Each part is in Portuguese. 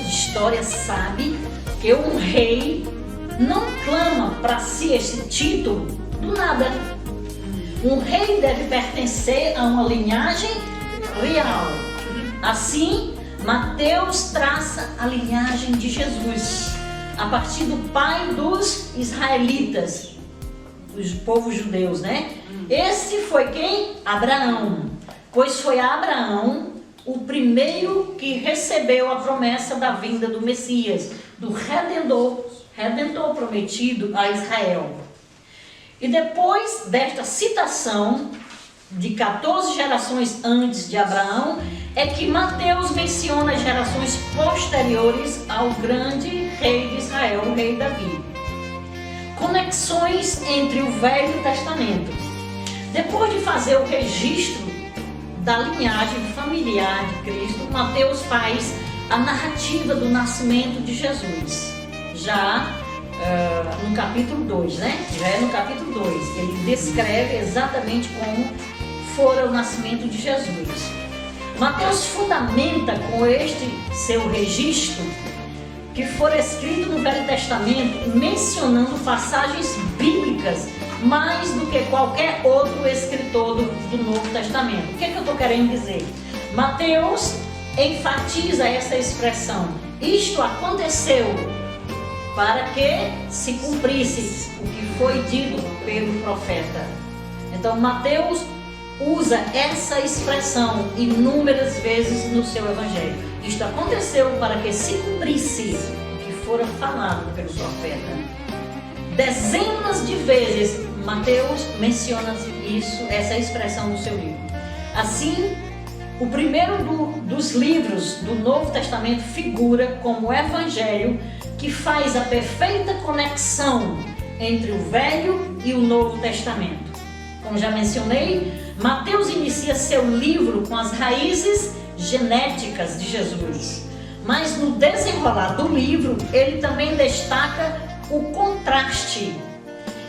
de história sabe que um rei não clama para si esse título do nada. Um rei deve pertencer a uma linhagem real. Assim, Mateus traça a linhagem de Jesus, a partir do pai dos israelitas, dos povos judeus, né? Esse foi quem? Abraão. Pois foi Abraão o primeiro que recebeu a promessa da vinda do Messias, do Redentor prometido a Israel. E depois desta citação de 14 gerações antes de Abraão, é que Mateus menciona as gerações posteriores ao grande rei de Israel, o rei Davi. Conexões entre o Velho Testamento. Depois de fazer o registro da linhagem familiar de Cristo, Mateus faz a narrativa do nascimento de Jesus. Já no capítulo 2, né? Já é no capítulo 2. Ele descreve exatamente como fora o nascimento de Jesus. Mateus fundamenta com este seu registro que for escrito no Velho Testamento, mencionando passagens bíblicas mais do que qualquer outro escritor do Novo Testamento. O que é que eu estou querendo dizer? Mateus enfatiza essa expressão: isto aconteceu para que se cumprisse o que foi dito pelo profeta. Então Mateus usa essa expressão inúmeras vezes no seu evangelho. Isto aconteceu para que se cumprisse o que fora falado pelo profeta. Dezenas de vezes Mateus menciona essa expressão no seu livro. Assim, o primeiro dos livros do Novo Testamento figura como o Evangelho, que faz a perfeita conexão entre o Velho e o Novo Testamento. Como já mencionei, Mateus inicia seu livro com as raízes genéticas de Jesus. Mas no desenrolar do livro, ele também destaca o contraste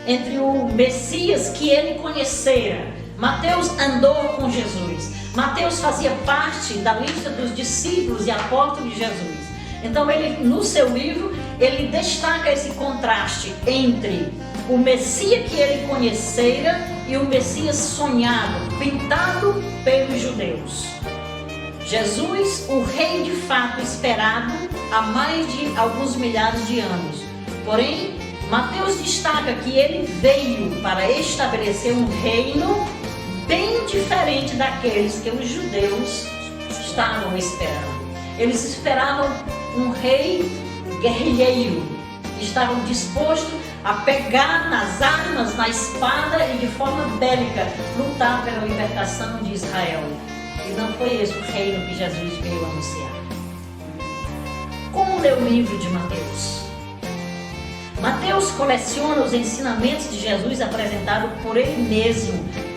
entre o Messias que ele conhecera. Mateus andou com Jesus. Mateus fazia parte da lista dos discípulos e apóstolos de Jesus. Então, ele, no seu livro, ele destaca esse contraste entre o Messias que ele conhecera e o Messias sonhado, pintado pelos judeus. Jesus, o rei de fato esperado há mais de alguns milhares de anos. Porém, Mateus destaca que ele veio para estabelecer um reino bem diferente daqueles que os judeus estavam esperando. Eles esperavam um rei guerrilheiro, estavam dispostos a pegar nas armas, na espada e de forma bélica lutar pela libertação de Israel. E não foi esse o reino que Jesus veio anunciar. Como ler o livro de Mateus? Mateus coleciona os ensinamentos de Jesus apresentados por ele mesmo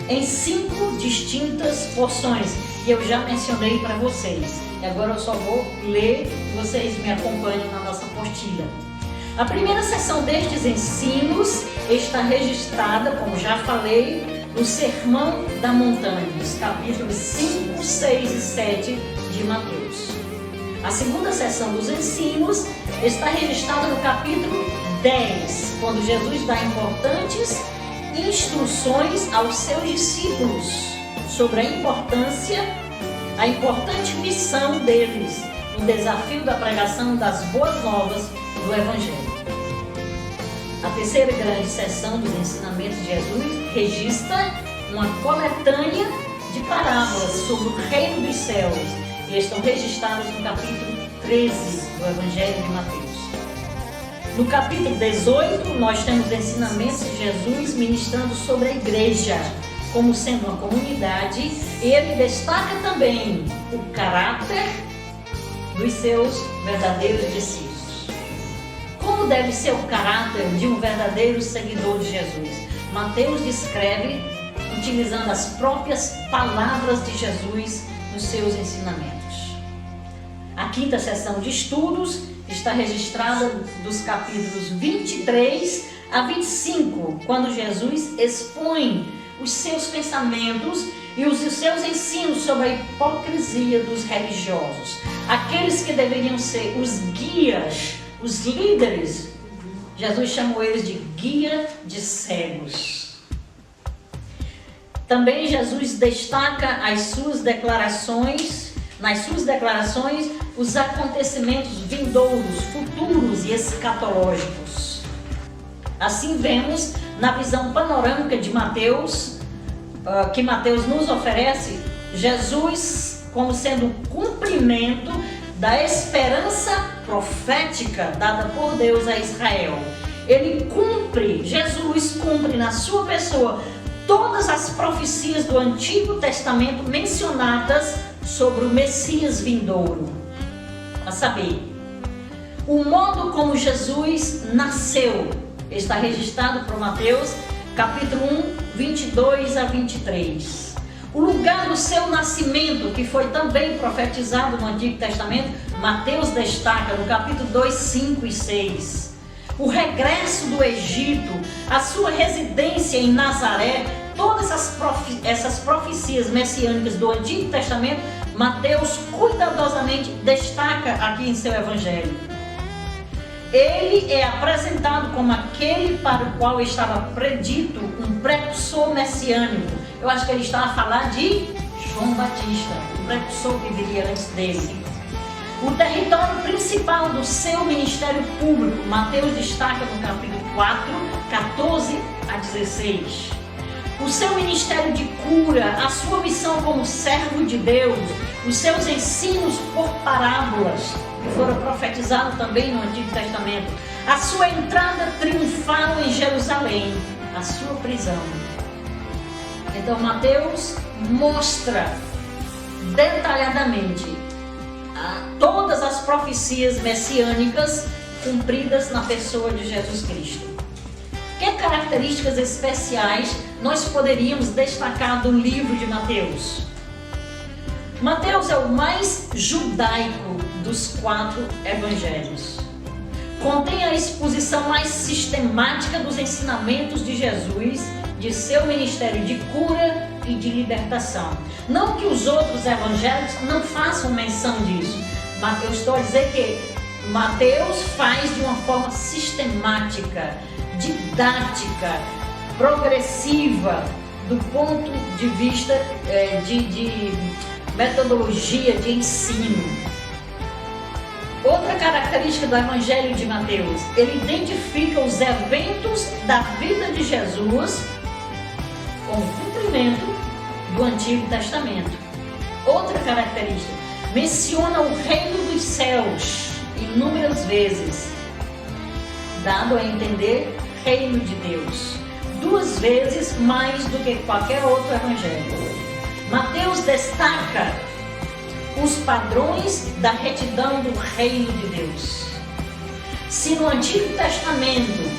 em 5 distintas porções, e eu já mencionei para vocês. E agora eu só vou ler e vocês me acompanham na nossa apostila. A primeira seção destes ensinos está registrada, como já falei, no Sermão da Montanha, os capítulos 5, 6 e 7 de Mateus. A segunda seção dos ensinos está registrada no capítulo 10, quando Jesus dá importantes instruções aos seus discípulos sobre a importante missão deles no desafio da pregação das boas novas do Evangelho. A terceira grande seção dos ensinamentos de Jesus registra uma coletânea de parábolas sobre o reino dos céus e estão registradas no capítulo 13 do Evangelho de Mateus. No capítulo 18, nós temos ensinamentos de Jesus ministrando sobre a igreja, como sendo uma comunidade, e ele destaca também o caráter dos seus verdadeiros discípulos. Como deve ser o caráter de um verdadeiro seguidor de Jesus? Mateus descreve utilizando as próprias palavras de Jesus nos seus ensinamentos. A quinta seção de estudos está registrada dos capítulos 23 a 25, quando Jesus expõe os seus pensamentos e os seus ensinos sobre a hipocrisia dos religiosos. aqueles que deveriam ser os guias, os líderes, Jesus chamou eles de guia de cegos. Também Jesus destaca nas suas declarações, os acontecimentos vindouros, futuros e escatológicos. Assim vemos na visão panorâmica de Mateus, que Mateus nos oferece, Jesus como sendo o cumprimento da esperança profética dada por Deus a Israel. Jesus cumpre na sua pessoa todas as profecias do Antigo Testamento mencionadas sobre o Messias vindouro. A saber, o modo como Jesus nasceu está registrado por Mateus, capítulo 1, 22 a 23. O lugar do seu nascimento, que foi também profetizado no Antigo Testamento, Mateus destaca no capítulo 2, 5 e 6. O regresso do Egito, a sua residência em Nazaré, todas essas profecias messiânicas do Antigo Testamento, Mateus cuidadosamente destaca aqui em seu Evangelho. Ele é apresentado como aquele para o qual estava predito um precursor messiânico. Eu acho que ele estava a falar de João Batista, o precursor que viria antes dele. O território principal do seu ministério público, Mateus destaca no capítulo 4, 14 a 16. O seu ministério de cura, a sua missão como servo de Deus, os seus ensinos por parábolas, que foram profetizados também no Antigo Testamento, a sua entrada triunfal em Jerusalém, a sua prisão. Então Mateus mostra detalhadamente todas as profecias messiânicas cumpridas na pessoa de Jesus Cristo. Que características especiais nós poderíamos destacar do livro de Mateus? Mateus é o mais judaico dos 4 evangelhos. Contém a exposição mais sistemática dos ensinamentos de Jesus, de seu ministério de cura e de libertação. Não que os outros evangelhos não façam menção disso, mas eu estou a dizer que Mateus faz de uma forma sistemática, didática, progressiva, do ponto de vista de metodologia de ensino. Outra característica do Evangelho de Mateus, ele identifica os eventos da vida de Jesus com o cumprimento do Antigo Testamento. Outra característica, menciona o reino dos céus inúmeras vezes, dado a entender reino de Deus, 2 vezes mais do que qualquer outro evangelho. Mateus destaca os padrões da retidão do reino de Deus. Se no Antigo Testamento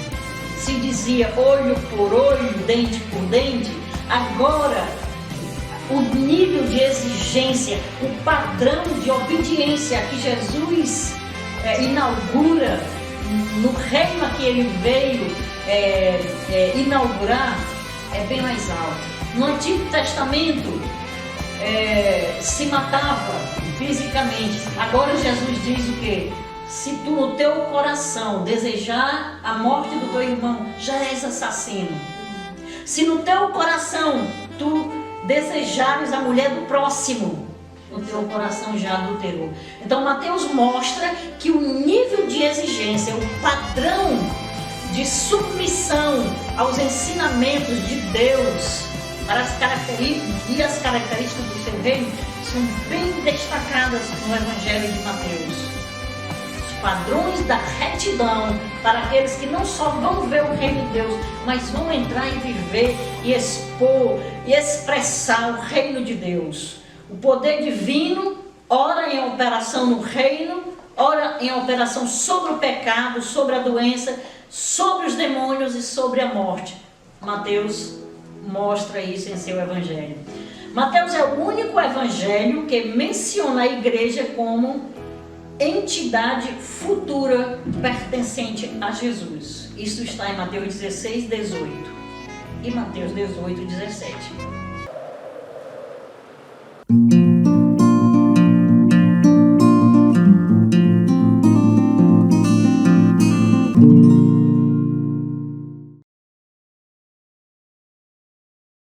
se dizia olho por olho, dente por dente, agora o nível de exigência, o padrão de obediência que Jesus inaugura no reino a que ele veio inaugurar é bem mais alto. No Antigo Testamento se matava fisicamente. Agora Jesus diz o quê? Se tu no teu coração desejar a morte do teu irmão, já és assassino. Se no teu coração tu desejares a mulher do próximo, o teu coração já adulterou. Então Mateus mostra que o nível de exigência, o padrão de submissão aos ensinamentos de Deus para as características do seu reino são bem destacadas no Evangelho de Mateus. Os padrões da retidão para aqueles que não só vão ver o reino de Deus, mas vão entrar e viver e expor e expressar o reino de Deus. O poder divino, ora em operação no reino, ora em operação sobre o pecado, sobre a doença, sobre os demônios e sobre a morte. Mateus mostra isso em seu evangelho. Mateus é o único evangelho que menciona a igreja como entidade futura pertencente a Jesus. Isso está em Mateus 16, 18 e Mateus 18, 17.